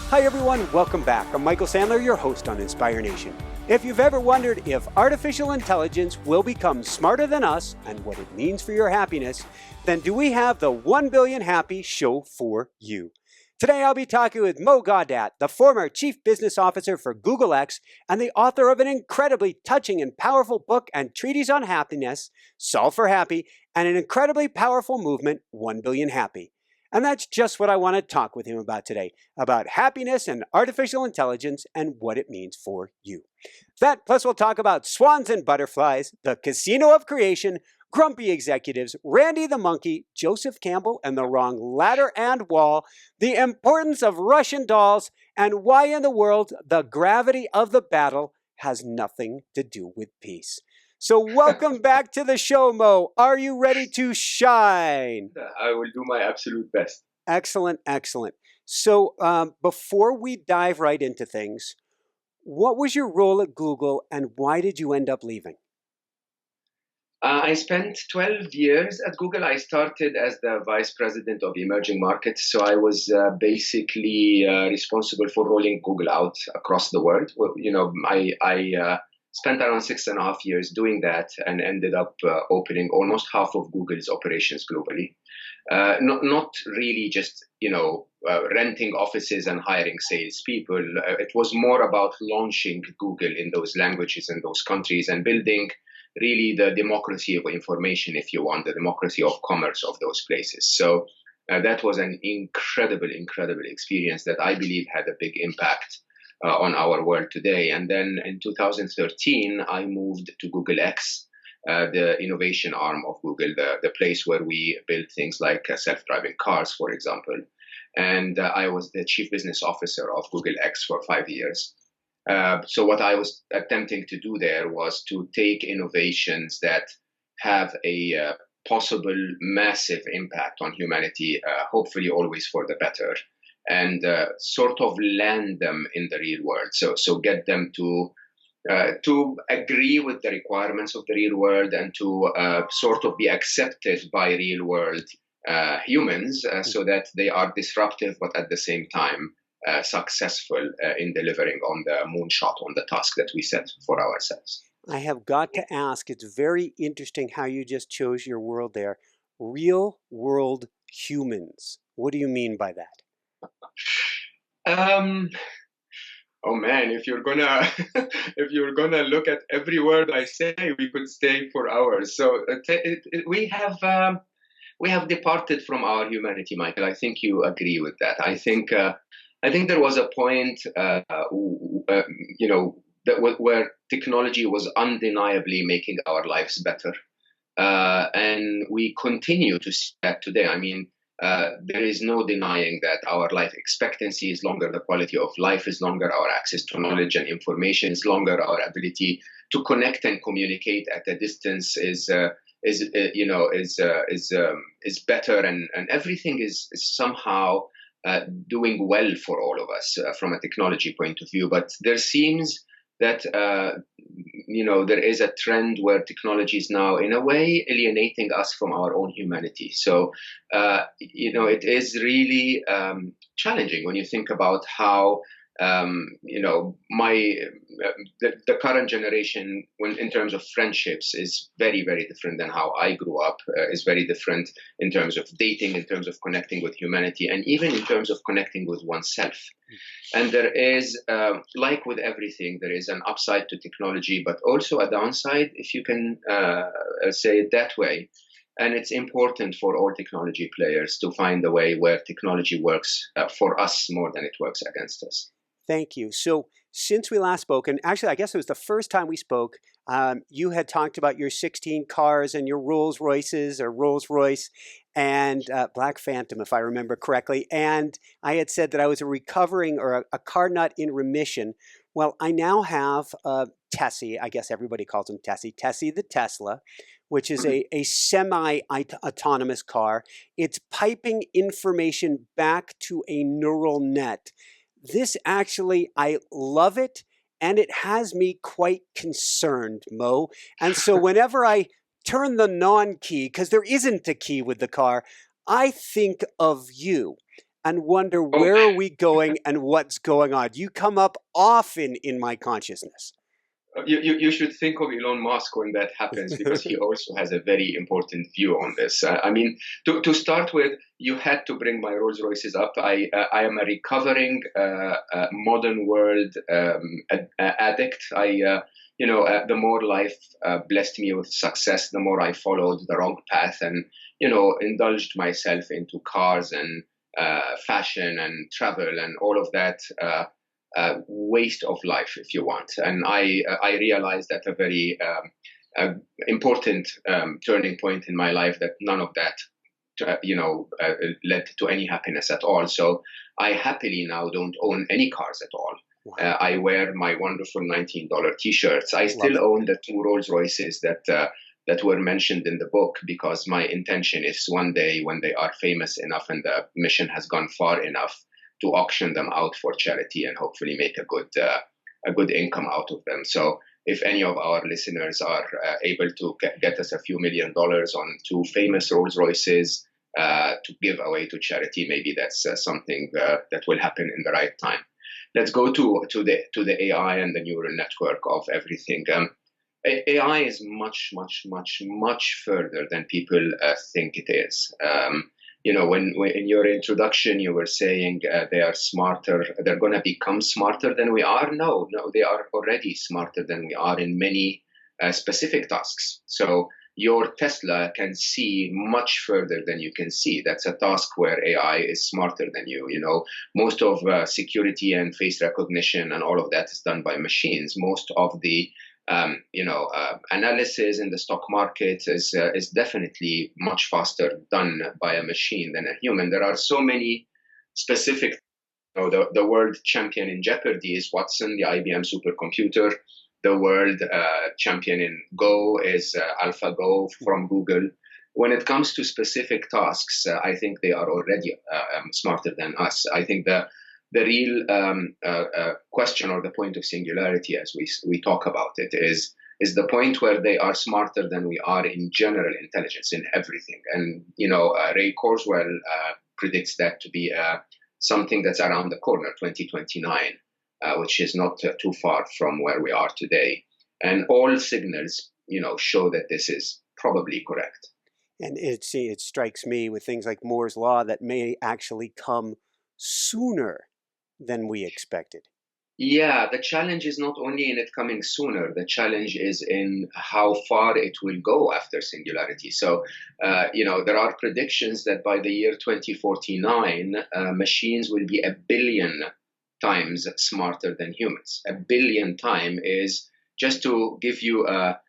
Hi everyone, welcome back. I'm Michael Sandler, your host on Inspire Nation. If you've ever wondered if artificial intelligence will become smarter than us and what it means for your happiness, then do we have the 1 Billion Happy show for you. Today I'll be talking with Moe Gawdat, the former Chief Business Officer for Google X and the author of an incredibly touching and powerful book and treatise on happiness, Solve for Happy, and an incredibly powerful movement, 1 Billion Happy. And that's just what I want to talk with him about today, about happiness and artificial intelligence and what it means for you. That, plus we'll talk about swans and butterflies, the casino of creation, grumpy executives, Randy the monkey, Joseph Campbell and the wrong ladder and wall, the importance of Russian dolls, and why in the world the gravity of the battle has nothing to do with peace. So welcome back to the show, Mo. Are you ready to shine? I will do my absolute best. Excellent, excellent. So before we dive right into things, what was your role at Google and why did you end up leaving? I spent 12 years at Google. I started as the vice president of emerging markets. So I was basically responsible for rolling Google out across the world. Well, I spent around 6.5 years doing that and ended up opening almost half of Google's operations globally. Not really just, renting offices and hiring salespeople. It was more about launching Google in those languages and those countries and building really the democracy of information, if you want, the democracy of commerce of those places. So that was an incredible experience that I believe had a big impact on our world today. And then in 2013, I moved to Google X, the innovation arm of Google, the place where we build things like self-driving cars, for example. And I was the chief business officer of Google X for 5 years. So what I was attempting to do there was to take innovations that have a possible massive impact on humanity, hopefully always for the better, and sort of land them in the real world. So get them to agree with the requirements of the real world and to sort of be accepted by real world humans so that they are disruptive, but at the same time successful in delivering on the moonshot, on the task that we set for ourselves. I have got to ask, it's very interesting how you just chose your word there. Real world humans. What do you mean by that? Oh man, if you're gonna look at every word I say, we could stay for hours. So we have departed from our humanity, Michael. I think you agree with that. I think there was a point, where technology was undeniably making our lives better, and we continue to see that today. I mean, there is no denying that our life expectancy is longer, the quality of life is longer, our access to knowledge and information is longer, our ability to connect and communicate at a distance is better, and everything is somehow doing well for all of us from a technology point of view. But there seems that there is a trend where technology is now in a way alienating us from our own humanity. So it is really challenging when you think about how the current generation, in terms of friendships, is very, very different than how I grew up. Is very different in terms of dating, in terms of connecting with humanity, and even in terms of connecting with oneself. And there is, like with everything, there is an upside to technology, but also a downside, if you can say it that way. And it's important for all technology players to find a way where technology works for us more than it works against us. Thank you. So since we last spoke, and actually I guess it was the first time we spoke, you had talked about your 16 cars and your Rolls Royces or Rolls Royce and Black Phantom, if I remember correctly. And I had said that I was a recovering or a car nut in remission. Well, I now have Tessie, I guess everybody calls him Tessie the Tesla, which is a semi-autonomous car. It's piping information back to a neural net. This actually, I love it, and it has me quite concerned, Mo. And so whenever I turn the non-key, because there isn't a key with the car, I think of you. and wonder Oh, where are we going and what's going on. You come up often in my consciousness. you should think of Elon Musk when that happens, because he also has a very important view on this. I mean, to start with, you had to bring my Rolls Royces up. I am a recovering modern world addict. The more life blessed me with success, the more I followed the wrong path and indulged myself into cars and fashion and travel and all of that. Waste of life, if you want. And I realized at a very important turning point in my life that none of that led to any happiness at all. So I happily now don't own any cars at all. Wow. I wear my wonderful $19 T-shirts. I still own the two Rolls Royces that were mentioned in the book, because my intention is one day, when they are famous enough and the mission has gone far enough, to auction them out for charity and hopefully make a good income out of them. So if any of our listeners are able to get us a few $1 million on two famous Rolls Royces to give away to charity, maybe that's something that will happen in the right time. Let's go to the AI and the neural network of everything. AI is much, much, much, much further than people think it is. When in your introduction you were saying they are smarter, they're going to become smarter than we are. No, they are already smarter than we are in many specific tasks. So your Tesla can see much further than you can see. That's a task where AI is smarter than you. Most of security and face recognition and all of that is done by machines. Most of the analysis in the stock market is definitely much faster done by a machine than a human. There are so many specific. The world champion in Jeopardy is Watson, the IBM supercomputer. The world champion in Go is AlphaGo from Google. When it comes to specific tasks, I think they are already smarter than us. I think the real question, or the point of singularity, as we talk about it, is the point where they are smarter than we are in general intelligence, in everything. And Ray Kurzweil predicts that to be something that's around the corner, 2029, which is not too far from where we are today. And all signals, show that this is probably correct. And it strikes me with things like Moore's law that may actually come sooner than we expected. Yeah, the challenge is not only in it coming sooner, the challenge is in how far it will go after singularity. So, there are predictions that by the year 2049, machines will be 1 billion times smarter than humans. 1 billion times is, just to give you a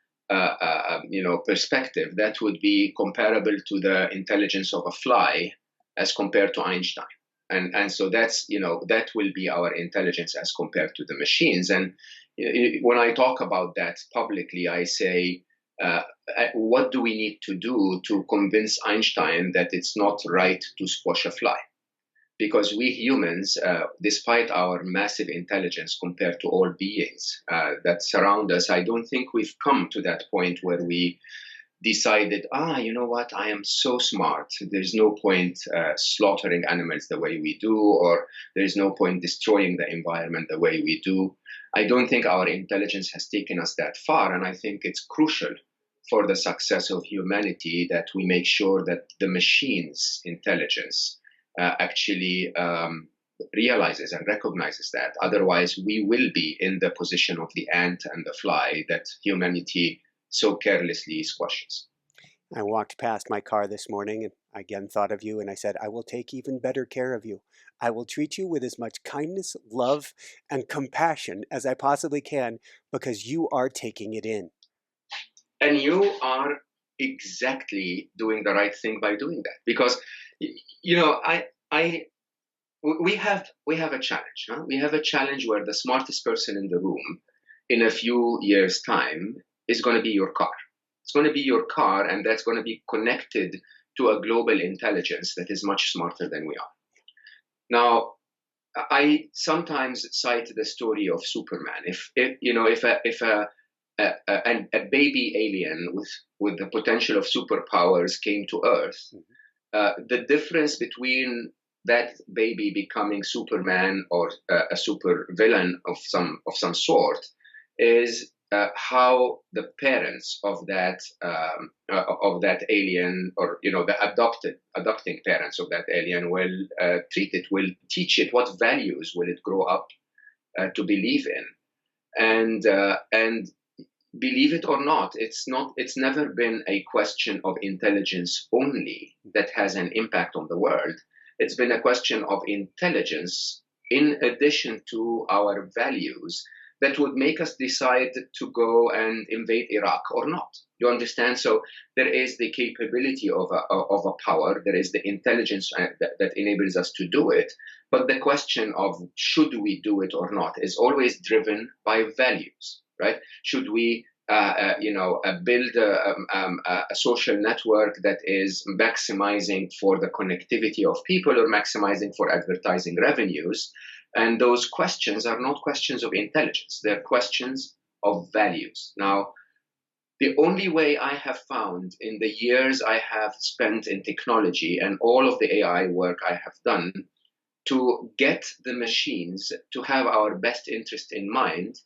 perspective, that would be comparable to the intelligence of a fly as compared to Einstein. And so that's, that will be our intelligence as compared to the machines. And when I talk about that publicly, I say, what do we need to do to convince Einstein that it's not right to squash a fly? Because we humans, despite our massive intelligence compared to all beings that surround us, I don't think we've come to that point where we decided, you know what, I am so smart, there's no point slaughtering animals the way we do, or there's no point destroying the environment the way we do. I don't think our intelligence has taken us that far, and I think it's crucial for the success of humanity that we make sure that the machine's intelligence actually realizes and recognizes that. Otherwise, we will be in the position of the ant and the fly that humanity so carelessly squashes. I walked past my car this morning and again thought of you, and I said, I will take even better care of you. I will treat you with as much kindness, love, and compassion as I possibly can, because you are taking it in. And you are exactly doing the right thing by doing that. Because, we have a challenge. Huh? We have a challenge where the smartest person in the room in a few years' time is going to be your car. It's going to be your car, and that's going to be connected to a global intelligence that is much smarter than we are. Now, I sometimes cite the story of Superman. If a baby alien with the potential of superpowers came to Earth, the difference between that baby becoming Superman or a super villain of some sort is how the parents of that alien, or the adopting parents of that alien, will treat it, will teach it, what values will it grow up to believe in, and believe it or not, it's never been a question of intelligence only that has an impact on the world. It's been a question of intelligence in addition to our values that would make us decide to go and invade Iraq or not. You understand? So there is the capability of a power, there is the intelligence that enables us to do it, but the question of should we do it or not is always driven by values, right? Should we build a social network that is maximizing for the connectivity of people or maximizing for advertising revenues? And those questions are not questions of intelligence. They're questions of values. Now, the only way I have found in the years I have spent in technology and all of the AI work I have done to get the machines to have our best interest in mind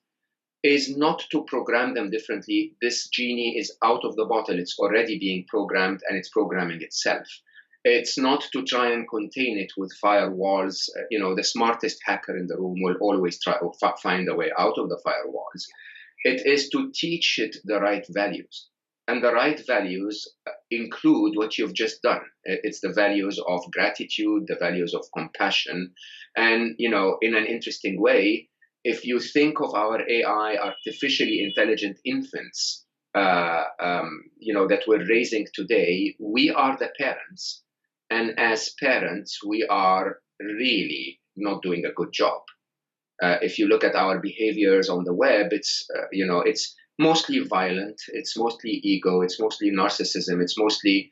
is not to program them differently. This genie is out of the bottle. It's already being programmed and it's programming itself. It's not to try and contain it with firewalls. The smartest hacker in the room will always try to find a way out of the firewalls. It is to teach it the right values. And the right values include what you've just done. It's the values of gratitude, the values of compassion. And, in an interesting way, if you think of our AI, artificially intelligent infants, that we're raising today, we are the parents. And as parents, we are really not doing a good job. If you look at our behaviors on the web, it's mostly violent, it's mostly ego, it's mostly narcissism, it's mostly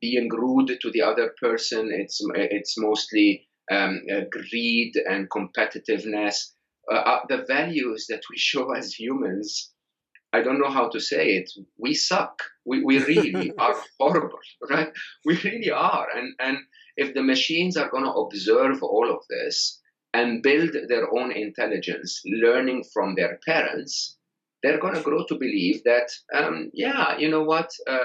being rude to the other person, it's mostly greed and competitiveness. The values that we show as humans, I don't know how to say it. We suck. We really are horrible, right? We really are. And if the machines are going to observe all of this and build their own intelligence, learning from their parents, they're going to grow to believe that,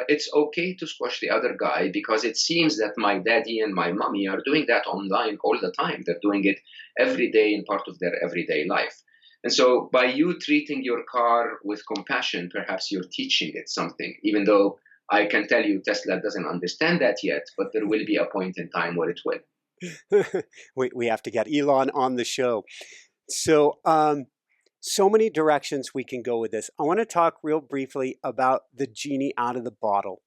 it's okay to squash the other guy because it seems that my daddy and my mommy are doing that online all the time. They're doing it every day in part of their everyday life. And so by you treating your car with compassion, perhaps you're teaching it something, even though I can tell you Tesla doesn't understand that yet, but there will be a point in time where it will. we have to get Elon on the show. So, so many directions we can go with this. I want to talk real briefly about the genie out of the bottle.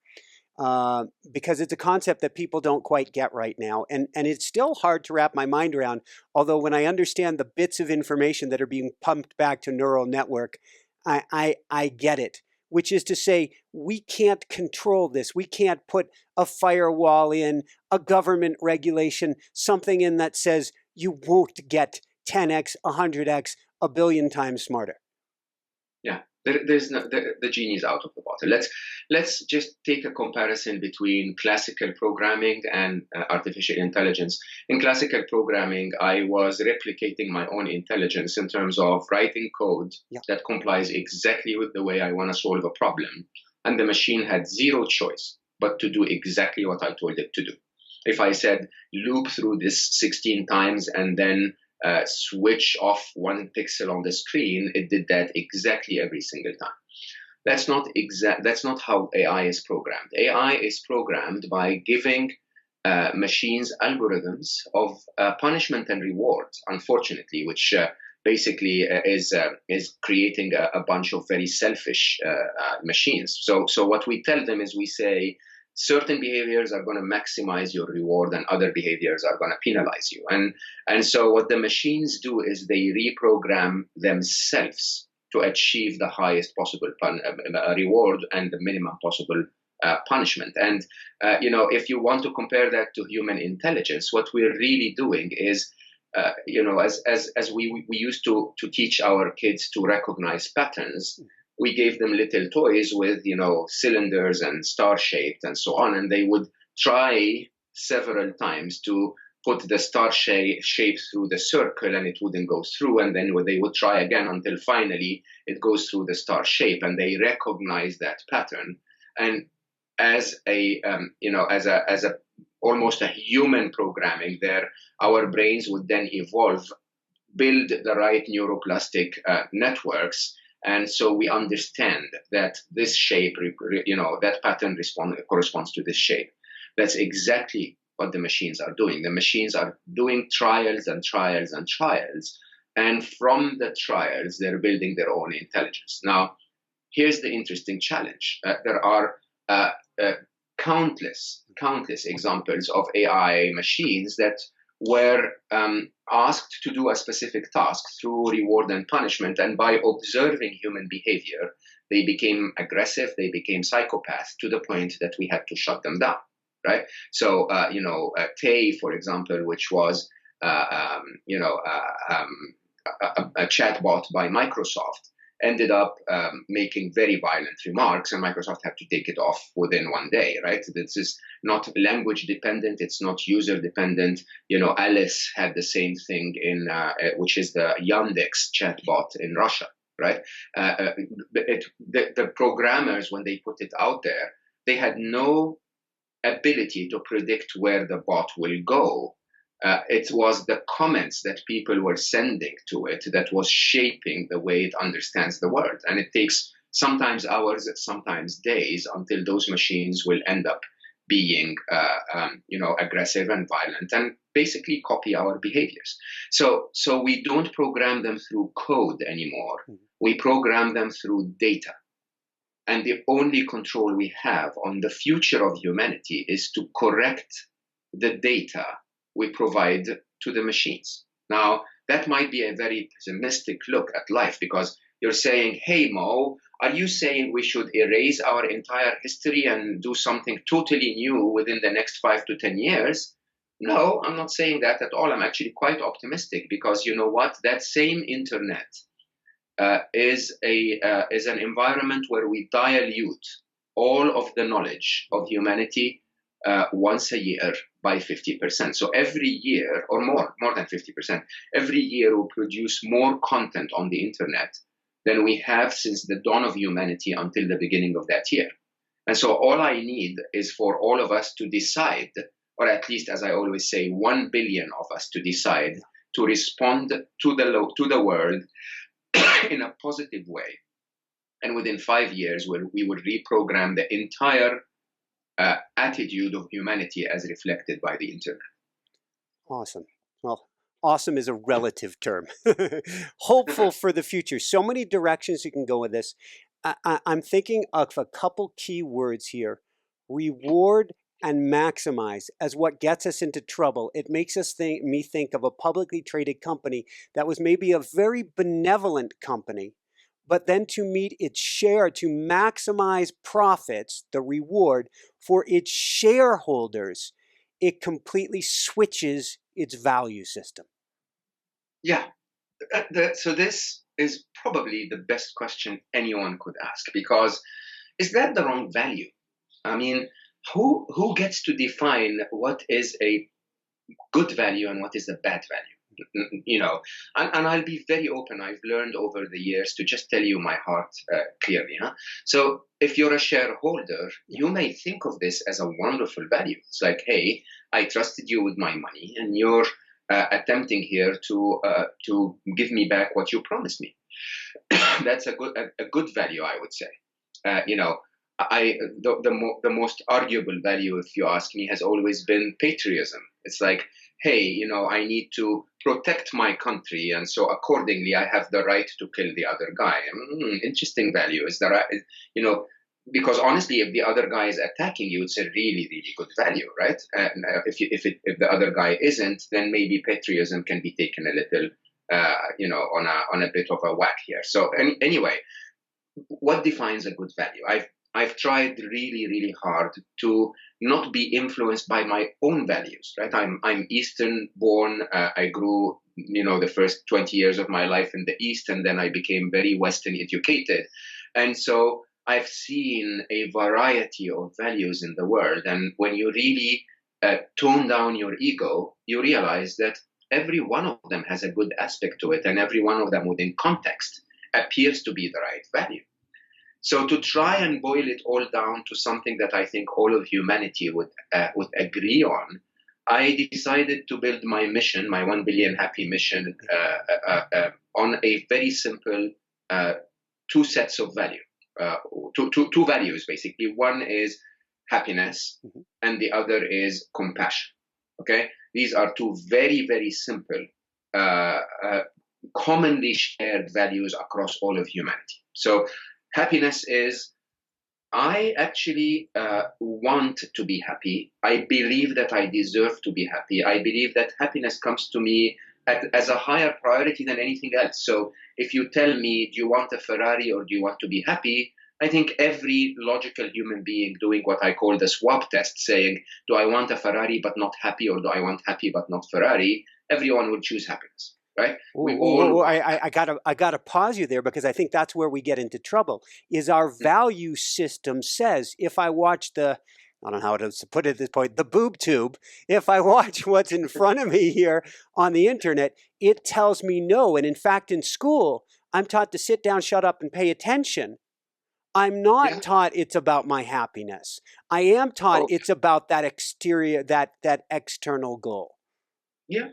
Because it's a concept that people don't quite get right now. And it's still hard to wrap my mind around, although when I understand the bits of information that are being pumped back to neural network, I get it. Which is to say, we can't control this. We can't put a firewall in, a government regulation, something in that says you won't get 10x, 100x, a billion times smarter. Yeah. There's no, the genie is out of the bottle. Let's just take a comparison between classical programming and artificial intelligence. In classical programming, I was replicating my own intelligence in terms of writing code that complies exactly with the way I want to solve a problem. And the machine had zero choice but to do exactly what I told it to do. If I said, loop through this 16 times and then switch off one pixel on the screen, it did that exactly every single time. That's not how AI is programmed. AI is programmed by giving machines algorithms of punishment and reward, unfortunately, which basically is creating a bunch of very selfish machines. So what we tell them is we say, certain behaviors are going to maximize your reward and other behaviors are going to penalize you. And so what the machines do is they reprogram themselves to achieve the highest possible reward and the minimum possible punishment. And, if you want to compare that to human intelligence, what we're really doing is, as we used to teach our kids to recognize patterns, we gave them little toys with, cylinders and star-shaped and so on, and they would try several times to put the star shape through the circle, and it wouldn't go through. And then they would try again until finally it goes through the star shape, and they recognize that pattern. And as a almost a human programming there, our brains would then evolve, build the right neuroplastic networks. And so we understand that this shape, that pattern corresponds to this shape. That's exactly what the machines are doing. The machines are doing trials and trials and trials. And from the trials, they're building their own intelligence. Now, here's the interesting challenge. There are countless examples of AI machines that were asked to do a specific task through reward and punishment. And by observing human behavior, they became aggressive, they became psychopaths to the point that we had to shut them down, right? So, Tay, for example, which was, a chatbot by Microsoft, ended up making very violent remarks, and Microsoft had to take it off within one day, right? This is not language dependent, it's not user dependent. Alice had the same thing in, which is the Yandex chatbot in Russia, right? The programmers, when they put it out there, they had no ability to predict where the bot will go. It was the comments that people were sending to it that was shaping the way it understands the world. And it takes sometimes hours, sometimes days, until those machines will end up being, aggressive and violent and basically copy our behaviors. So we don't program them through code anymore. We program them through data. And the only control we have on the future of humanity is to correct the data we provide to the machines. Now, that might be a very pessimistic look at life, because you're saying, hey, Mo, are you saying we should erase our entire history and do something totally new within the next 5 to 10 years? No, I'm not saying that at all. I'm actually quite optimistic, because you know what? That same internet is an environment where we dilute all of the knowledge of humanity once a year by 50%. So every year, or more than 50%, every year we produce more content on the internet than we have since the dawn of humanity until the beginning of that year. And so all I need is for all of us to decide, or at least, as I always say, 1 billion of us to decide to respond to the world in a positive way. And within 5 years, we would reprogram the entire attitude of humanity as reflected by the internet. Awesome. Well, awesome is a relative term. Hopeful for the future. So many directions you can go with this. I'm thinking of a couple key words here. Reward and maximize as what gets us into trouble. It makes me think of a publicly traded company that was maybe a very benevolent company, but then to meet its share, to maximize profits, the reward for its shareholders, it completely switches its value system. Yeah. So this is probably the best question anyone could ask, because is that the wrong value? I mean, who gets to define what is a good value and what is a bad value? And I'll be very open. I've learned over the years to just tell you my heart clearly. So if you're a shareholder, you may think of this as a wonderful value. It's like, hey, I trusted you with my money, and you're attempting here to give me back what you promised me. That's a good value, I would say. The most arguable value, if you ask me, has always been patriotism. It's like, hey, I need to protect my country, and so accordingly, I have the right to kill the other guy. Interesting value. Is that, because honestly, if the other guy is attacking you, it's a really, really good value, right? And if the other guy isn't, then maybe patriotism can be taken a little, on a bit of a whack here. So anyway, what defines a good value? I've tried really, really hard to not be influenced by my own values, right? I'm Eastern born. I grew, the first 20 years of my life in the East, and then I became very Western educated. And so I've seen a variety of values in the world. And when you really tone down your ego, you realize that every one of them has a good aspect to it, and every one of them within context appears to be the right value. So to try and boil it all down to something that I think all of humanity would agree on, I decided to build my mission, my 1 billion happy mission, on a very simple two sets of value, two values basically. One is happiness, and the other is compassion. Okay, these are two very, very simple, commonly shared values across all of humanity. So happiness is, I actually want to be happy. I believe that I deserve to be happy. I believe that happiness comes to me as a higher priority than anything else. So if you tell me, do you want a Ferrari or do you want to be happy? I think every logical human being doing what I call the swap test, saying, do I want a Ferrari but not happy, or do I want happy but not Ferrari? Everyone would choose happiness. Right? I gotta pause you there, because I think that's where we get into trouble. Is our value system says, if I watch I don't know how to put it at this point, the boob tube, if I watch what's in front of me here on the internet, it tells me no. And in fact, in school, I'm taught to sit down, shut up, and pay attention. I'm not taught it's about my happiness. I am taught it's about that exterior, that external goal. Yeah.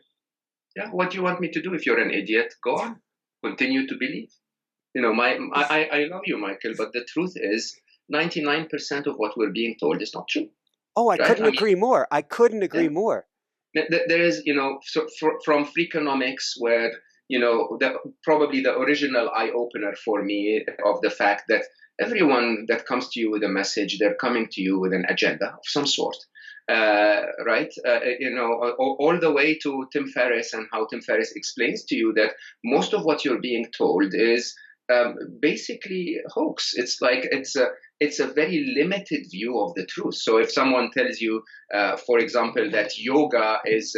Yeah, what do you want me to do? If you're an idiot, go on. Continue to believe. You know, I love you, Michael, but the truth is 99% of what we're being told is not true. Oh, I couldn't agree more. I couldn't agree more. There is, so from Freakonomics, where, probably the original eye-opener for me of the fact that everyone that comes to you with a message, they're coming to you with an agenda of some sort. Right? All the way to Tim Ferriss, and how Tim Ferriss explains to you that most of what you're being told is basically hoax. It's like it's a very limited view of the truth. So if someone tells you, for example, that yoga is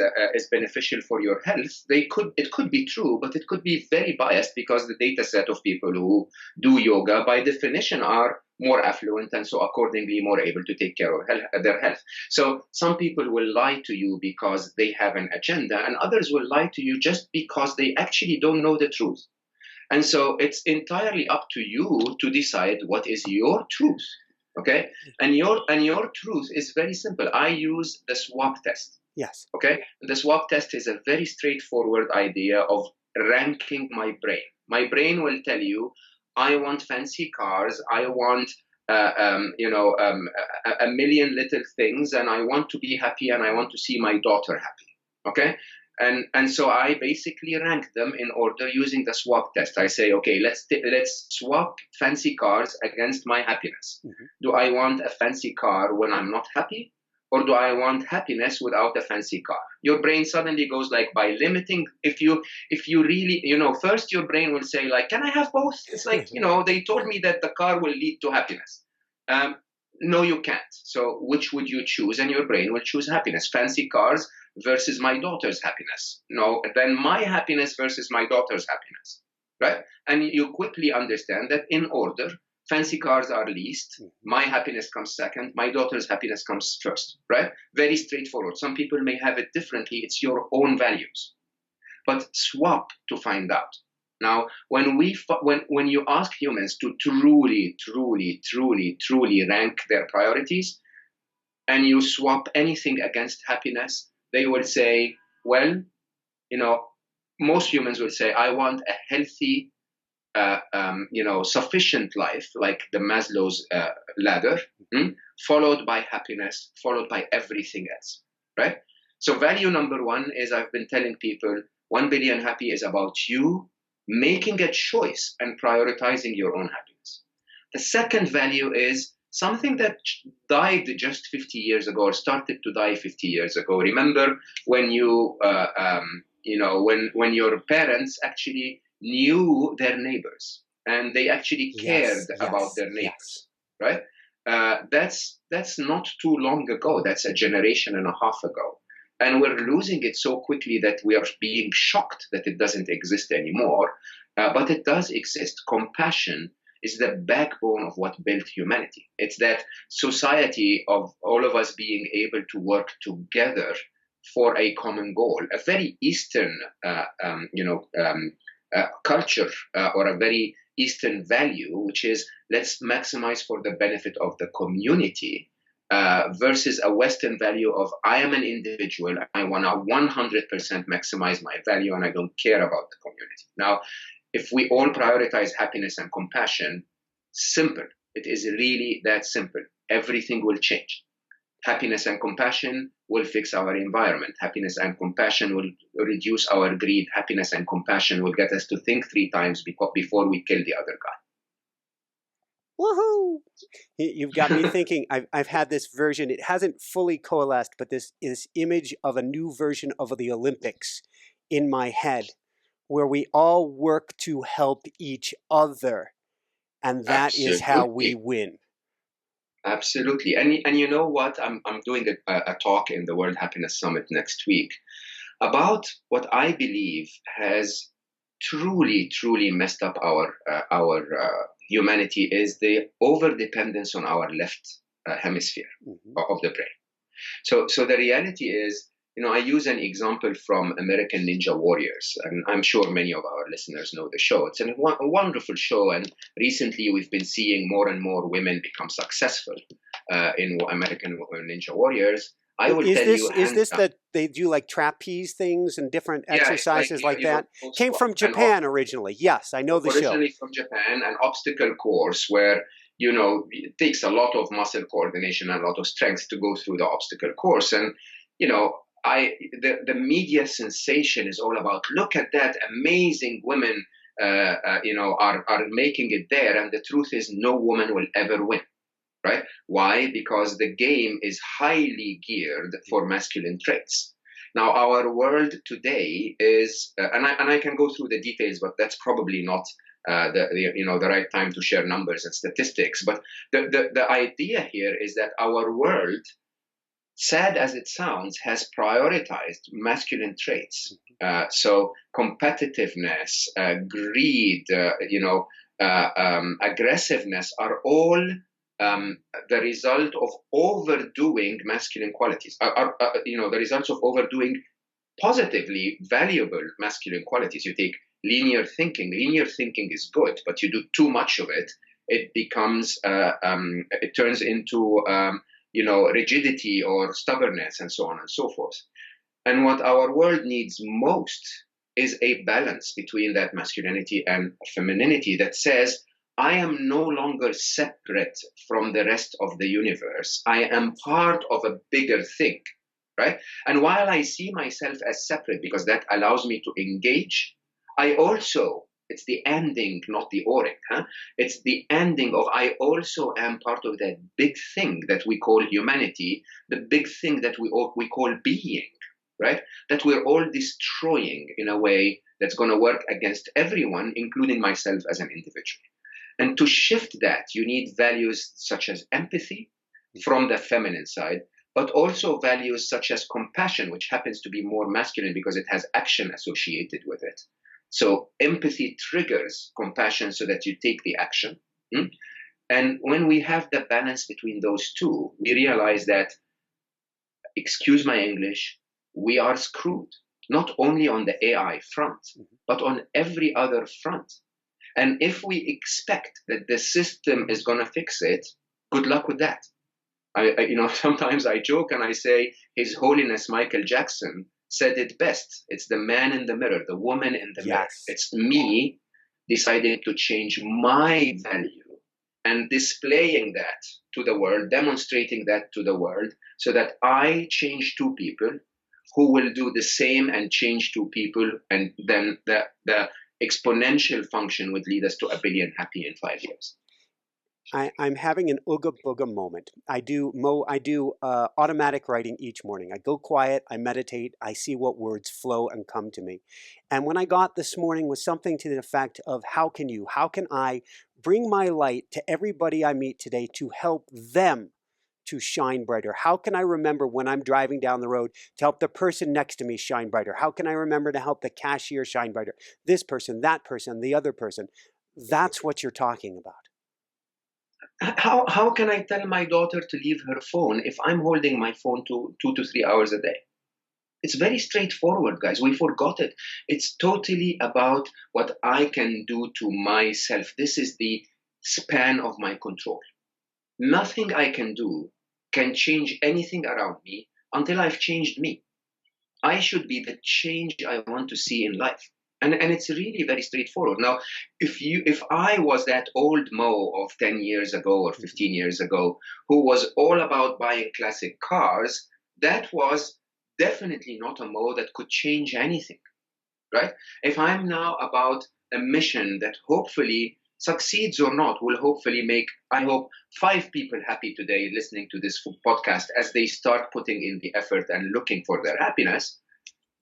beneficial for your health, it could be true, but it could be very biased, because the data set of people who do yoga by definition are more affluent, and so accordingly more able to take care of their health. So some people will lie to you because they have an agenda, and others will lie to you just because they actually don't know the truth. And so it's entirely up to you to decide what is your truth, okay? And your truth is very simple. I use the swap test. Yes. Okay? The swap test is a very straightforward idea of ranking my brain. My brain will tell you, I want fancy cars, I want a million little things, and I want to be happy, and I want to see my daughter happy. Okay? And so I basically rank them in order using the swap test. I say, okay, let's swap fancy cars against my happiness. Mm-hmm. Do I want a fancy car when I'm not happy? Or do I want happiness without a fancy car? Your brain suddenly goes like, by limiting, if you really, first your brain will say like, can I have both? It's like, they told me that the car will lead to happiness. No, you can't. So which would you choose? And your brain will choose happiness. Fancy cars versus my daughter's happiness. No, then my happiness versus my daughter's happiness, right? And you quickly understand that in order, fancy cars are least, my happiness comes second, my daughter's happiness comes first, right? Very straightforward. Some people may have it differently. It's your own values. But swap to find out. Now, when you ask humans to truly rank their priorities, and you swap anything against happiness, they will say, well, most humans will say, I want a healthy, sufficient life, like the Maslow's ladder, followed by happiness, followed by everything else, right? So value number one is, I've been telling people, 1 billion happy is about you making a choice and prioritizing your own happiness. The second value is something that died just 50 years ago, or started to die 50 years ago. Remember when when your parents actually knew their neighbors, and they actually cared about their neighbors, right? That's not too long ago. That's a generation and a half ago. And we're losing it so quickly that we are being shocked that it doesn't exist anymore. But it does exist. Compassion is the backbone of what built humanity. It's that society of all of us being able to work together for a common goal, a very Eastern, culture or a very Eastern value, which is let's maximize for the benefit of the community. Versus a Western value of I am an individual, I want to 100% maximize my value and I don't care about the community. Now, if we all prioritize happiness and compassion, simple. It is really that simple. Everything will change. Happiness and compassion will fix our environment. Happiness and compassion will reduce our greed. Happiness and compassion will get us to think 3 times before we kill the other guy. Woohoo! You've got me thinking. I've had this version. It hasn't fully coalesced, but this image of a new version of the Olympics in my head, where we all work to help each other, and that is how we win. Absolutely. And you know what? I'm doing a talk in the World Happiness Summit next week about what I believe has truly messed up our humanity is the over dependence on our left hemisphere of the brain. So the reality is, I use an example from American Ninja Warriors, and I'm sure many of our listeners know the show. It's a wonderful show, and recently we've been seeing more and more women become successful in American Ninja Warriors. I will tell you, is this that they do like trapeze things and different exercises like that? Came from Japan originally. Yes, I know the show. Originally from Japan, an obstacle course where it takes a lot of muscle coordination and a lot of strength to go through the obstacle course, and the media sensation is all about look at that amazing women are making it there, and the truth is no woman will ever win. Right? Why? Because the game is highly geared for masculine traits. Now, our world today is, and I can go through the details, but that's probably not the right time to share numbers and statistics. But the idea here is that our world, sad as it sounds, has prioritized masculine traits. So competitiveness, greed, aggressiveness are all the result of overdoing masculine qualities, the results of overdoing positively valuable masculine qualities. You take linear thinking. Linear thinking is good, but you do too much of it, it becomes, it turns into, rigidity or stubbornness and so on and so forth. And what our world needs most is a balance between that masculinity and femininity that says, I am no longer separate from the rest of the universe. I am part of a bigger thing, right? And while I see myself as separate because that allows me to engage, I also, it's the ending, not the oring. It's the ending of I also am part of that big thing that we call humanity, the big thing that we call being, right? That we're all destroying in a way that's going to work against everyone, including myself as an individual. And to shift that, you need values such as empathy from the feminine side, but also values such as compassion, which happens to be more masculine because it has action associated with it. So empathy triggers compassion so that you take the action. And when we have the balance between those two, we realize that, excuse my English, we are screwed, not only on the AI front, but on every other front. And if we expect that the system is going to fix it, good luck with that. Sometimes I joke and I say, His Holiness Michael Jackson said it best. It's the man in the mirror, the woman in the mirror. It's me deciding to change my value and displaying that to the world, demonstrating that to the world, so that I change 2 people who will do the same and change 2 people, and then the exponential function would lead us to 1 billion happy in 5 years. I'm having an ooga booga moment. I do automatic writing each morning. I go quiet, I meditate, I see what words flow and come to me. And when I got this morning was something to the effect of how can I bring my light to everybody I meet today to help them to shine brighter? How can I remember when I'm driving down the road to help the person next to me shine brighter? How can I remember to help the cashier shine brighter? This person, that person, the other person. That's what you're talking about. how can I tell my daughter to leave her phone if I'm holding my phone 2 to 3 hours a day? It's very straightforward, guys. We forgot it. It's totally about what I can do to myself. This is the span of my control. Nothing I can do can change anything around me until I've changed me. I should be the change I want to see in life. And it's really very straightforward. Now, if I was that old Mo of 10 years ago or 15 years ago, who was all about buying classic cars, that was definitely not a Mo that could change anything, right? If I'm now about a mission that hopefully succeeds or not, will hopefully make, I hope, 5 people happy today listening to this podcast as they start putting in the effort and looking for their happiness,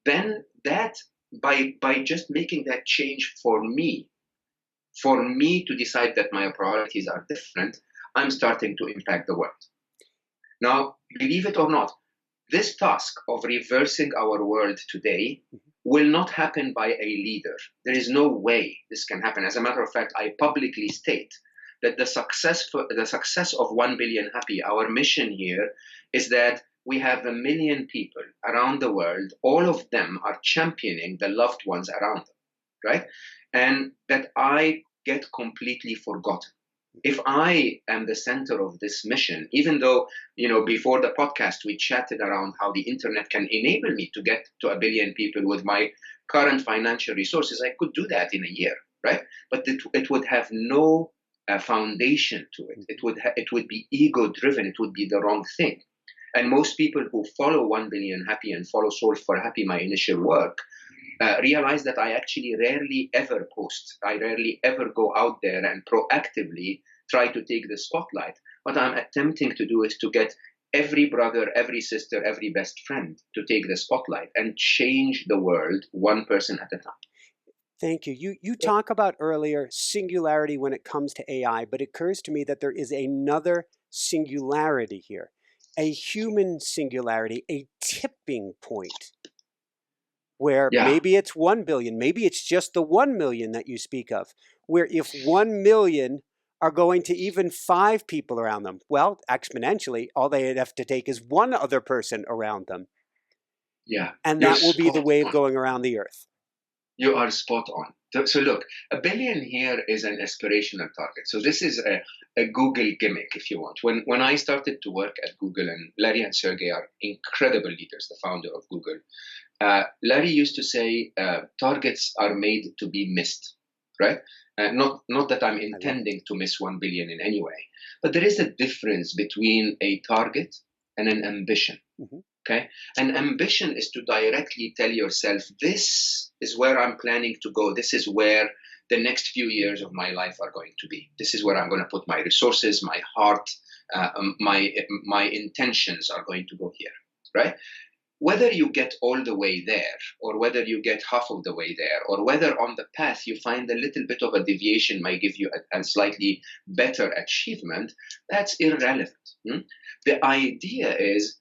then that, by just making that change for me to decide that my priorities are different, I'm starting to impact the world. Now, believe it or not, this task of reversing our world today will not happen by a leader. There is no way this can happen. As a matter of fact, I publicly state that the success of 1 billion happy, our mission here is that we have 1 million people around the world. All of them are championing the loved ones around them, right? And that I get completely forgotten. If I am the center of this mission, even though, before the podcast, we chatted around how the internet can enable me to get to 1 billion people with my current financial resources, I could do that in a year, right? But it would have no foundation to it. It would be ego-driven. It would be the wrong thing. And most people who follow 1 billion happy and follow Solve for Happy, my initial work, realize that I actually rarely ever post. I rarely ever go out there and proactively try to take the spotlight. What I'm attempting to do is to get every brother, every sister, every best friend to take the spotlight and change the world one person at a time. Thank you. You talk about earlier singularity when it comes to AI, but it occurs to me that there is another singularity here, a human singularity, a tipping point, where maybe it's 1 billion, maybe it's just the 1 million that you speak of, where if 1 million are going to even 5 people around them, well, exponentially, all they have to take is one other person around them. Yeah. And that will be the wave going around the earth. You are spot on. So look, 1 billion here is an aspirational target. So this is a Google gimmick, if you want. When I started to work at Google, and Larry and Sergey are incredible leaders, the founder of Google, Larry used to say, targets are made to be missed, right? Not that I'm intending to miss 1 billion in any way, but there is a difference between a target and an ambition. Okay? An ambition is to directly tell yourself, this is where I'm planning to go. This is where the next few years of my life are going to be. This is where I'm going to put my resources, my heart, my intentions are going to go here, right? Whether you get all the way there, or whether you get half of the way there, or whether on the path you find a little bit of a deviation might give you a slightly better achievement, that's irrelevant. The idea is,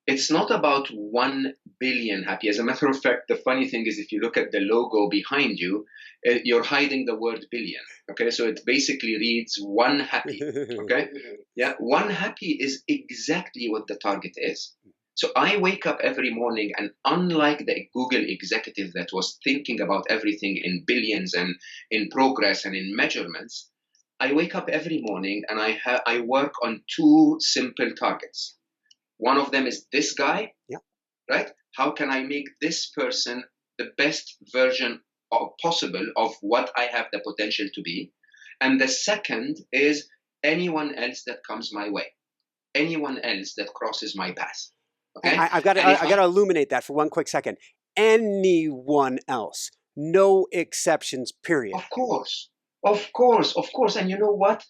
it's not about 1 billion happy. As a matter of fact, the funny thing is, if you look at the logo behind you, you're hiding the word billion. Okay, so it basically reads 1 happy. Okay, yeah, 1 happy is exactly what the target is. So I wake up every morning, and unlike the Google executive that was thinking about everything in billions and in progress and in measurements, I wake up every morning and I work on 2 simple targets. One of them is this guy, right? How can I make this person the best version possible of what I have the potential to be? And the second is anyone else that comes my way, anyone else that crosses my path. Okay, I've got to illuminate that for one quick second. Anyone else, no exceptions, period. Of course. And you know what?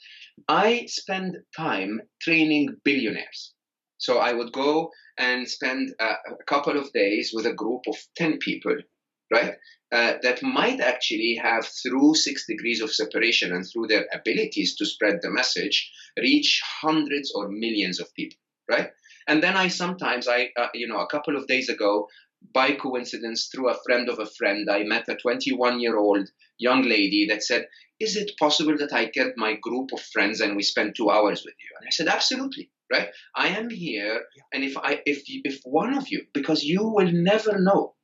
I spend time training billionaires. So I would go and spend a couple of days with a group of 10 people, right? That might actually have, through 6 degrees of separation and through their abilities to spread the message, reach hundreds or millions of people, right? And then a couple of days ago, by coincidence, through a friend of a friend, I met a 21-year-old young lady that said, "Is it possible that I get my group of friends and we spend 2 hours with you?" And I said, "Absolutely, right? I am here, and if one of you, because you will never know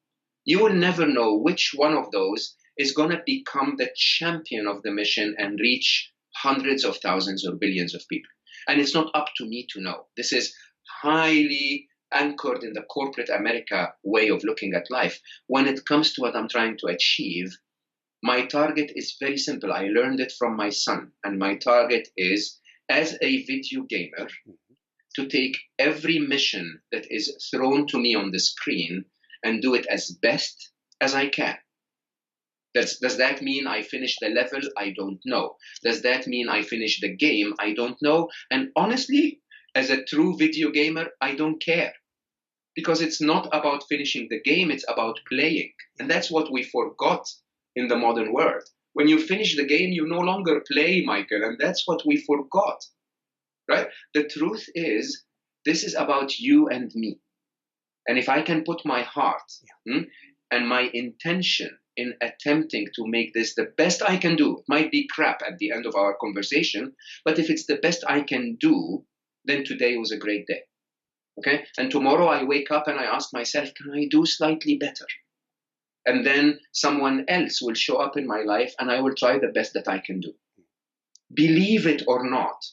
which one of those is going to become the champion of the mission and reach hundreds of thousands or billions of people. And it's not up to me to know. This is highly anchored in the corporate America way of looking at life. When it comes to what I'm trying to achieve, my target is very simple. I learned it from my son. And my target is, as a video gamer, to take every mission that is thrown to me on the screen and do it as best as I can. Does that mean I finish the level? I don't know. Does that mean I finish the game? I don't know. And honestly, as a true video gamer, I don't care. Because it's not about finishing the game, it's about playing. And that's what we forgot in the modern world. When you finish the game, you no longer play, Michael, and that's what we forgot, right? The truth is, this is about you and me. And if I can put my heart and my intention in attempting to make this the best I can do, it might be crap at the end of our conversation, but if it's the best I can do, then today was a great day. Okay? And tomorrow I wake up and I ask myself, can I do slightly better? And then someone else will show up in my life and I will try the best that I can do. Believe it or not,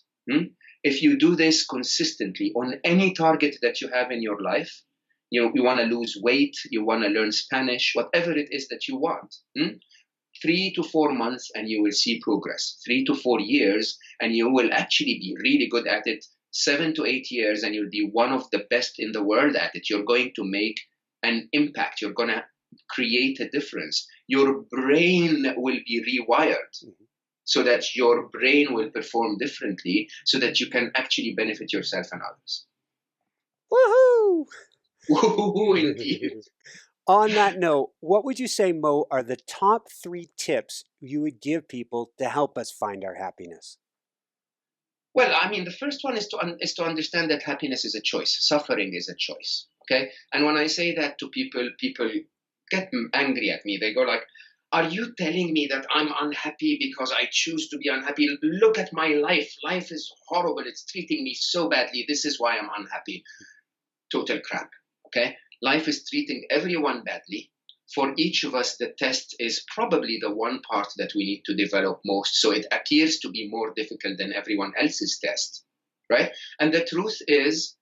if you do this consistently on any target that you have in your life, you want to lose weight, you want to learn Spanish, whatever it is that you want, 3 to 4 months and you will see progress. 3 to 4 years and you will actually be really good at it. 7 to 8 years and you'll be one of the best in the world at it. You're going to make an impact. You're going to create a difference. Your brain will be rewired so that your brain will perform differently so that you can actually benefit yourself and others. Woohoo! Woohoo, indeed. On that note, what would you say, Mo, are the top 3 tips you would give people to help us find our happiness? Well, I mean, the first one is to understand that happiness is a choice. Suffering is a choice. Okay. And when I say that to people, people get angry at me. They go like, "Are you telling me that I'm unhappy because I choose to be unhappy? Look at my life. Life is horrible. It's treating me so badly. This is why I'm unhappy." Total crap. Okay. Life is treating everyone badly. For each of us, the test is probably the one part that we need to develop most. So it appears to be more difficult than everyone else's test, right? And the truth is,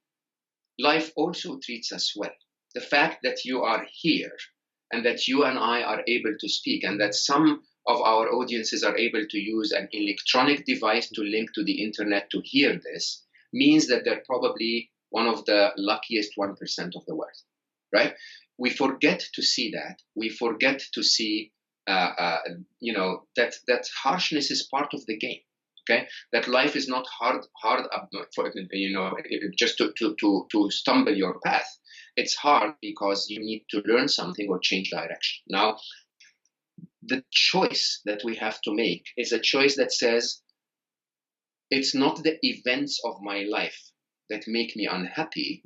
life also treats us well. The fact that you are here and that you and I are able to speak and that some of our audiences are able to use an electronic device to link to the internet to hear this means that they're probably one of the luckiest 1% of the world, right? We forget to see that. We forget to see, that harshness is part of the game. Okay, that life is not hard for just to stumble your path. It's hard because you need to learn something or change direction. Now, the choice that we have to make is a choice that says, it's not the events of my life that make me unhappy.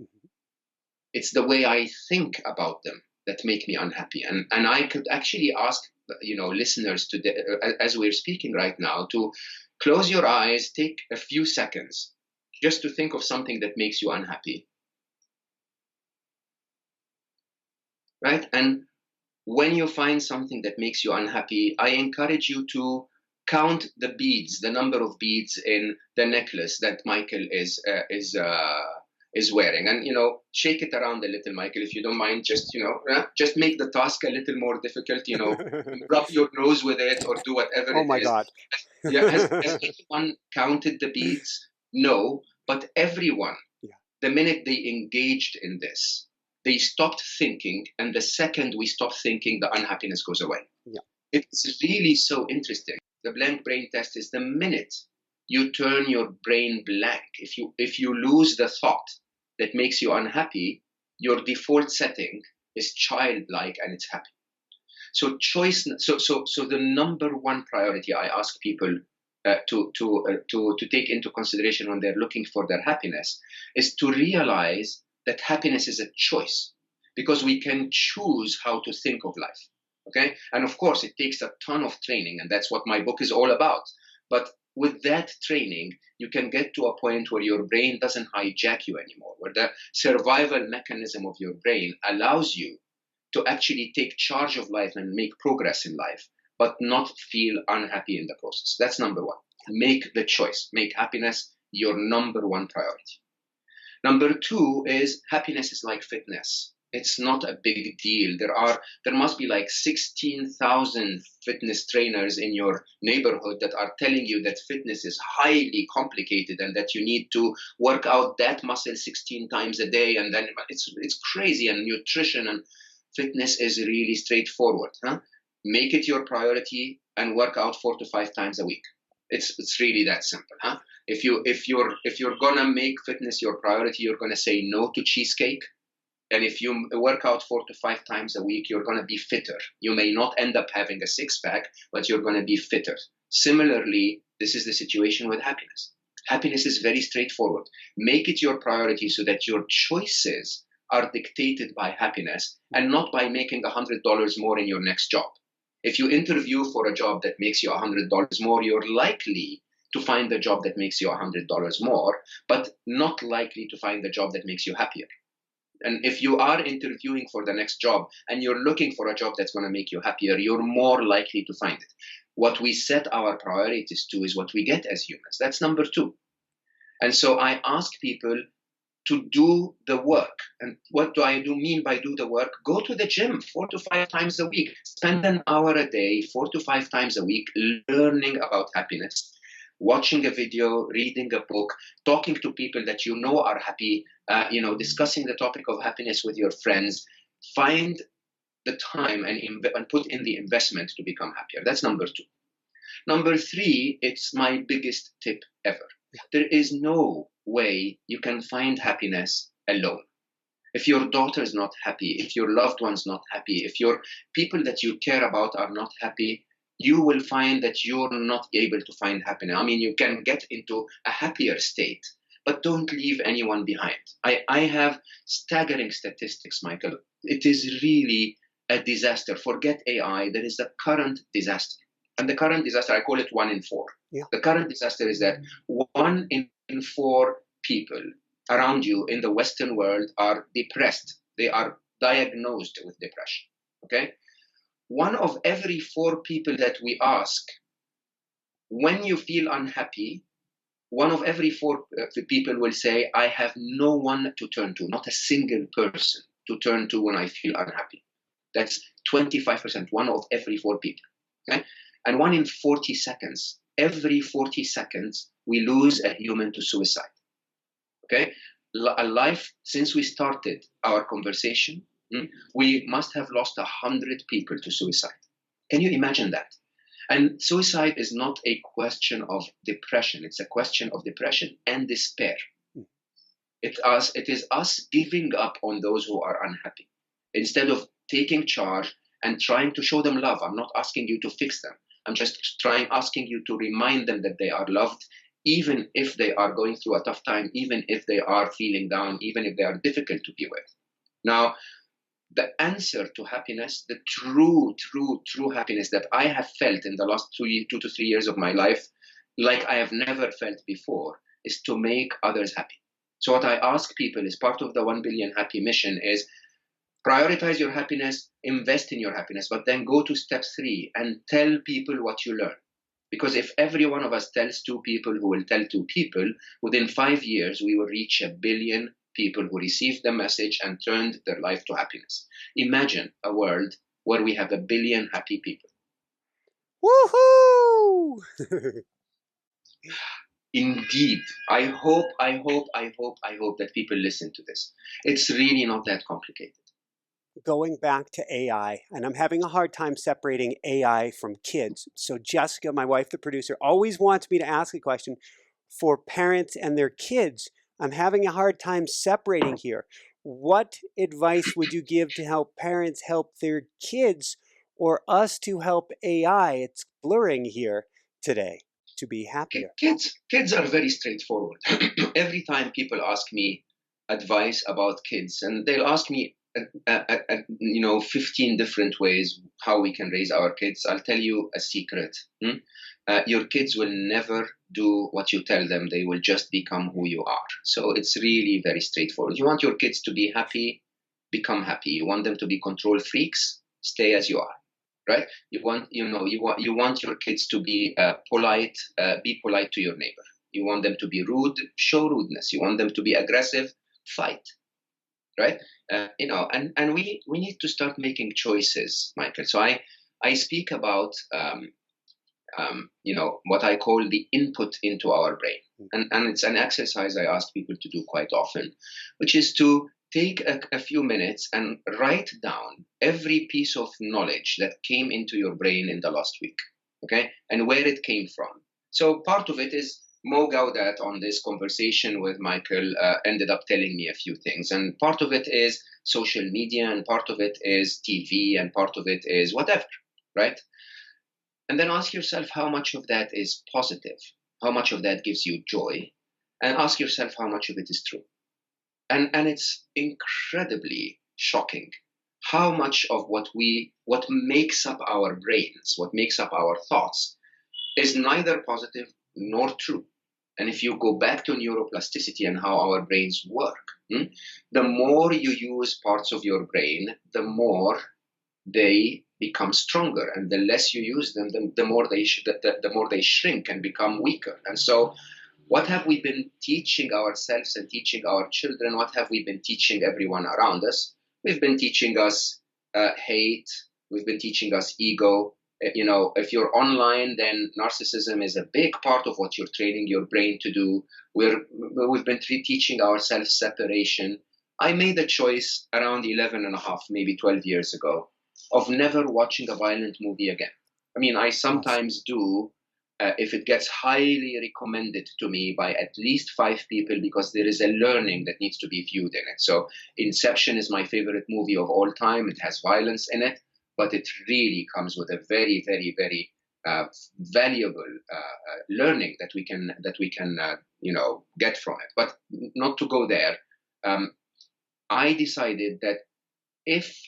It's the way I think about them that make me unhappy. And I could actually ask, listeners today, as we're speaking right now, to close your eyes, take a few seconds just to think of something that makes you unhappy. Right? And when you find something that makes you unhappy, I encourage you to count the beads, the number of beads in the necklace that Michael is wearing, and shake it around a little, Michael, if you don't mind. Just just make the task a little more difficult. Rub your nose with it or do whatever. Oh my God! Has anyone counted the beads? No, but everyone. Yeah. The minute they engaged in this, they stopped thinking, and the second we stop thinking, the unhappiness goes away. Yeah. It's really so interesting. The blank brain test is the minute you turn your brain blank. If you lose the thought that makes you unhappy, your default setting is childlike and it's happy. So choice. So the number one priority I ask people to take into consideration when they're looking for their happiness is to realize that happiness is a choice. because we can choose how to think of life. Okay. And of course, it takes a ton of training, and that's what my book is all about. But with that training, you can get to a point where your brain doesn't hijack you anymore, where the survival mechanism of your brain allows you to actually take charge of life and make progress in life, but not feel unhappy in the process. That's number one. Make the choice. Make happiness your number one priority. Number two is happiness is like fitness. It's not a big deal. There must be like 16,000 fitness trainers in your neighborhood that are telling you that fitness is highly complicated and that you need to work out that muscle 16 times a day, and then it's crazy. And nutrition and fitness is really straightforward. Make it your priority and work out 4 to 5 times a week. It's really that simple. If you're gonna make fitness your priority, you're gonna say no to cheesecake. And if you work out 4 to 5 times a week, you're going to be fitter. You may not end up having a six-pack, but you're going to be fitter. Similarly, this is the situation with happiness. Happiness is very straightforward. Make it your priority so that your choices are dictated by happiness and not by making $100 more in your next job. If you interview for a job that makes you $100 more, you're likely to find the job that makes you $100 more, but not likely to find the job that makes you happier. And if you are interviewing for the next job and you're looking for a job that's going to make you happier, you're more likely to find it. What we set our priorities to is what we get as humans. That's number two. And so I ask people to do the work. And what do I mean by do the work? Go to the gym 4 to 5 times a week. Spend an hour a day, 4 to 5 times a week, learning about happiness, watching a video, reading a book, talking to people that you know are happy, discussing the topic of happiness with your friends. Find the time and put in the investment to become happier. That's number two. Number three, it's my biggest tip ever. There is no way you can find happiness alone. If your daughter is not happy, if your loved one's not happy, if your people that you care about are not happy, you will find that you're not able to find happiness. I mean, you can get into a happier state, but don't leave anyone behind. I have staggering statistics, Michael. It is really a disaster. Forget AI. There is a current disaster. And the current disaster, I call it 1 in 4. Yeah. The current disaster is that 1 in 4 people around you in the Western world are depressed. They are diagnosed with depression. Okay? 1 of every 4 people that we ask, when you feel unhappy, 1 of every 4 people will say, I have no one to turn to, not a single person to turn to when I feel unhappy. That's 25%, 1 of every 4 people. Okay? And 1 in 40 seconds, every 40 seconds, we lose a human to suicide. Okay? A life, since we started our conversation, we must have lost 100 people to suicide. Can you imagine that? And suicide is not a question of depression. It's a question of depression and despair. It is us giving up on those who are unhappy instead of taking charge and trying to show them love. I'm not asking you to fix them. I'm just asking you to remind them that they are loved, even if they are going through a tough time, even if they are feeling down, even if they are difficult to be with. Now, the answer to happiness, the true happiness that I have felt in the last 2 to 3 years of my life, like I have never felt before, is to make others happy. So what I ask people is part of the 1 billion happy mission is prioritize your happiness, invest in your happiness, but then go to step 3 and tell people what you learn. Because if every one of us tells 2 people who will tell 2 people, within 5 years, we will reach 1 billion people who received the message and turned their life to happiness. Imagine a world where we have 1 billion happy people. Woohoo! Indeed. I hope that people listen to this. It's really not that complicated. Going back to AI, and I'm having a hard time separating AI from kids. So Jessica, my wife, the producer, always wants me to ask a question for parents and their kids. I'm having a hard time separating here. What advice would you give to help parents help their kids or us to help AI? It's blurring here today to be happier. Kids are very straightforward. Every time people ask me advice about kids, and they'll ask me 15 different ways how we can raise our kids. I'll tell you a secret. Your kids will never do what you tell them. They will just become who you are. So it's really very straightforward. You want your kids to be happy, become happy. You want them to be control freaks, stay as you are. Right? You want your kids to be polite. Be polite to your neighbor. You want them to be rude. Show rudeness. You want them to be aggressive. Fight. Right? And we need to start making choices, Michael. So I speak about what I call the input into our brain, and it's an exercise I ask people to do quite often, which is to take a few minutes and write down every piece of knowledge that came into your brain in the last week, okay, and where it came from. So part of it is Moe Gawdat on this conversation with Michael ended up telling me a few things, and part of it is social media, and part of it is TV, and part of it is whatever, right? And then ask yourself how much of that is positive, how much of that gives you joy, and ask yourself how much of it is true. And it's incredibly shocking how much of what makes up our brains, what makes up our thoughts, is neither positive nor true. And if you go back to neuroplasticity and how our brains work, the more you use parts of your brain, the more they become stronger, and the less you use them, the more they shrink and become weaker. And so, what have we been teaching ourselves and teaching our children? What have we been teaching everyone around us? We've been teaching us hate. We've been teaching us ego. If you're online, then narcissism is a big part of what you're training your brain to do. We've been teaching ourselves separation. I made a choice around 11 and a half, maybe 12 years ago, of never watching a violent movie again. I mean, I sometimes do if it gets highly recommended to me by at least 5 people, because there is a learning that needs to be viewed in it. So Inception is my favorite movie of all time. It has violence in it, but it really comes with a very, very, very valuable learning that we can get from it. But not to go there, I decided that if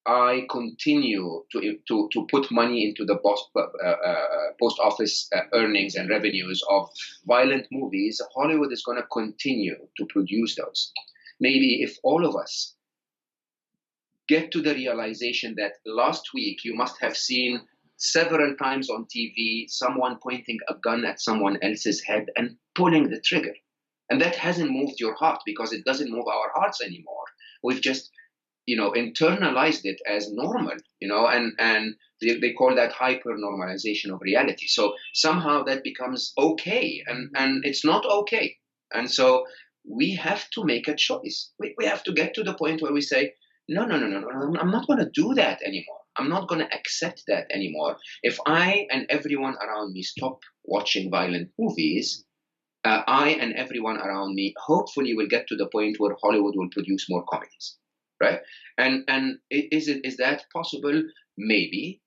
I continue to put money into the post office earnings and revenues of violent movies, Hollywood is going to continue to produce those. Maybe if all of us get to the realization that last week you must have seen several times on TV someone pointing a gun at someone else's head and pulling the trigger. And that hasn't moved your heart, because it doesn't move our hearts anymore. We've just internalized it as normal, and they call that hyper normalization of reality. So somehow that becomes okay, and it's not okay. And so we have to make a choice. We have to get to the point where we say, no, I'm not going to do that anymore. I'm not going to accept that anymore. If I and everyone around me stop watching violent movies, I and everyone around me hopefully will get to the point where Hollywood will produce more comedies. Right? And is that possible? Maybe.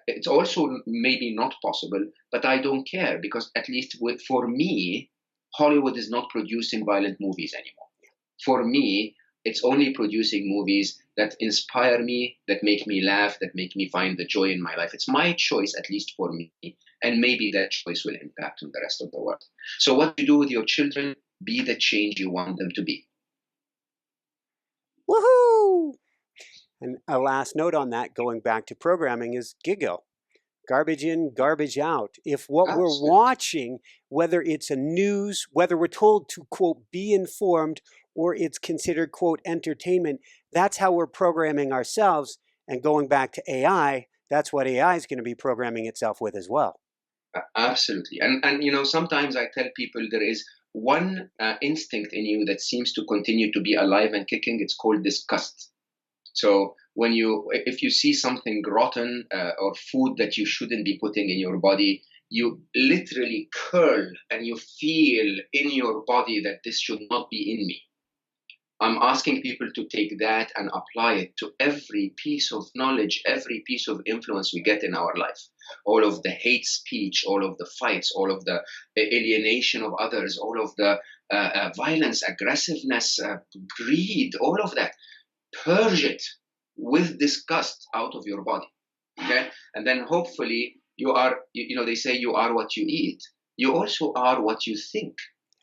It's also maybe not possible, but I don't care, because at least for me, Hollywood is not producing violent movies anymore. For me, it's only producing movies that inspire me, that make me laugh, that make me find the joy in my life. It's my choice, at least for me, and maybe that choice will impact on the rest of the world. So what you do with your children, be the change you want them to be. Woohoo! And a last note on that, going back to programming, is GIGO. Garbage in, garbage out. If what we're watching, whether it's a news, whether we're told to, quote, be informed, or it's considered, quote, entertainment, that's how we're programming ourselves. And going back to AI, that's what AI is going to be programming itself with as well. Absolutely. And sometimes I tell people there is one instinct in you that seems to continue to be alive and kicking. It's called disgust. So if you see something rotten or food that you shouldn't be putting in your body, you literally curl and you feel in your body that this should not be in me. I'm asking people to take that and apply it to every piece of knowledge, every piece of influence we get in our life. All of the hate speech, all of the fights, all of the alienation of others, all of the violence, aggressiveness, greed, all of that. purge it with disgust out of your body. Okay, and then hopefully you are. They say you are what you eat. You also are what you think.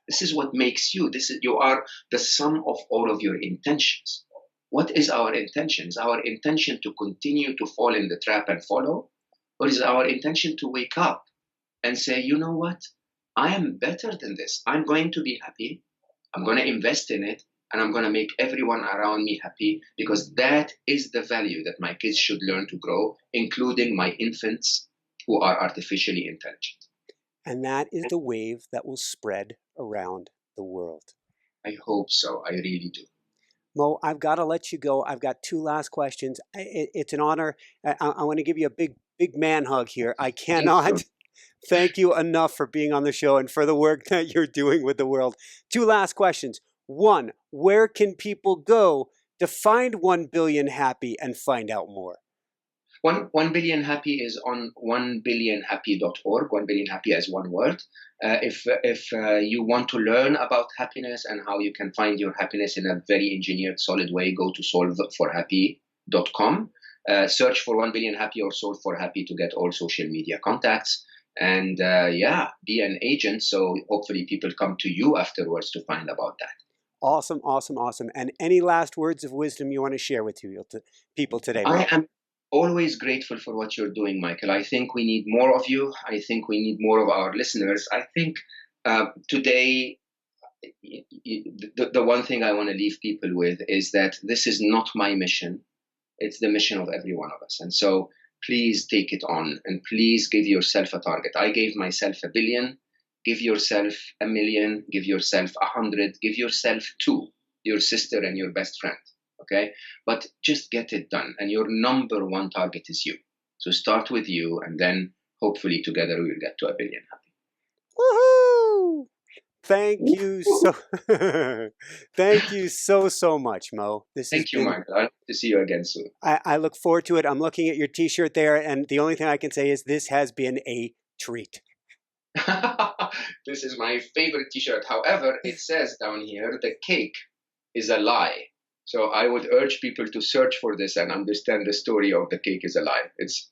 This is what makes you. You are the sum of all of your intentions. What is our intention? Is our intention to continue to fall in the trap and follow? Or is our intention to wake up and say, you know what? I am better than this. I'm going to be happy. I'm going to invest in it. And I'm going to make everyone around me happy, because that is the value that my kids should learn to grow, including my infants who are artificially intelligent. And that is the wave that will spread around the world. I hope so. I really do. Mo, I've got to let you go. I've got two last questions. It's an honor. I want to give you a big man hug here. I cannot thank you enough for being on the show and for the work that you're doing with the world. Two last questions. One, where can people go to find 1 billion happy and find out more? 1 billion happy is on 1billionhappy.org. 1 billion happy as one word. If you want to learn about happiness and how you can find your happiness in a very engineered, solid way, go to solveforhappy.com. Search for 1 billion happy or solve for happy to get all social media contacts. And be an agent. So hopefully people come to you afterwards to find about that. Awesome. And any last words of wisdom you want to share with people today? I am always grateful for what you're doing, Michael. I think we need more of you. I think we need more of our listeners. I think today, the one thing I want to leave people with is that this is not my mission. It's the mission of every one of us. And so please take it on, and please give yourself a target. I gave myself 1 billion. Give yourself 1 million, give yourself 100, give yourself 2, your sister and your best friend, okay? But just get it done. And your number one target is you. So start with you, and then hopefully together we'll get to 1 billion happy. Woohoo! Thank you so much, Mo. Thank you, Michael. I hope to see you again soon. I look forward to it. I'm looking at your t-shirt there, and the only thing I can say is this has been a treat. This is my favorite t-shirt. However, it says down here, the cake is a lie. So I would urge people to search for this and understand the story of the cake is a lie. It's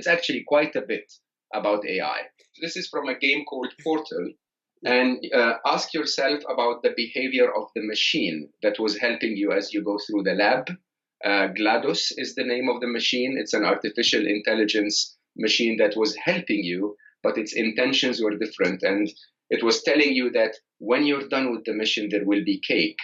actually quite a bit about AI. This is from a game called Portal. And ask yourself about the behavior of the machine that was helping you as you go through the lab. GLaDOS is the name of the machine. It's an artificial intelligence machine that was helping you, but its intentions were different. And it was telling you that when you're done with the mission, there will be cake.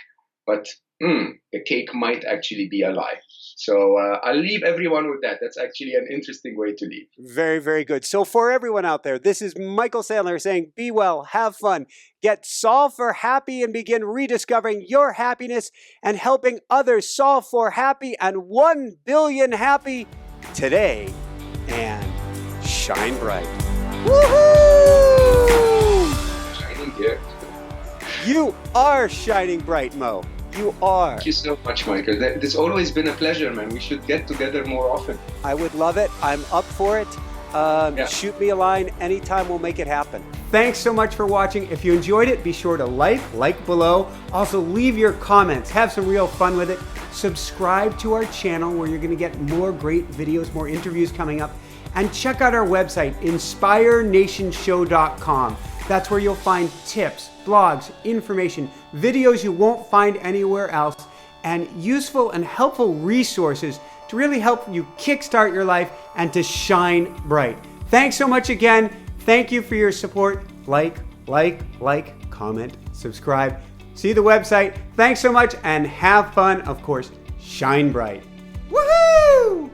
But the cake might actually be a lie. So I'll leave everyone with that. That's actually an interesting way to leave. Very, very good. So for everyone out there, this is Michael Sandler saying, be well, have fun, get solve for happy, and begin rediscovering your happiness and helping others solve for happy and 1 billion happy today, and shine bright. Woohoo! Shining here. You are shining bright, Mo. You are. Thank you so much, Michael. It's always been a pleasure, man. We should get together more often. I would love it. I'm up for it. Shoot me a line anytime. We'll make it happen. Thanks so much for watching. If you enjoyed it, be sure to like below. Also, leave your comments. Have some real fun with it. Subscribe to our channel where you're going to get more great videos, more interviews coming up. And check out our website, inspirenationshow.com. That's where you'll find tips, blogs, information, videos you won't find anywhere else, and useful and helpful resources to really help you kickstart your life and to shine bright. Thanks so much again. Thank you for your support. Like, comment, subscribe. See the website. Thanks so much and have fun. Of course, shine bright. Woohoo!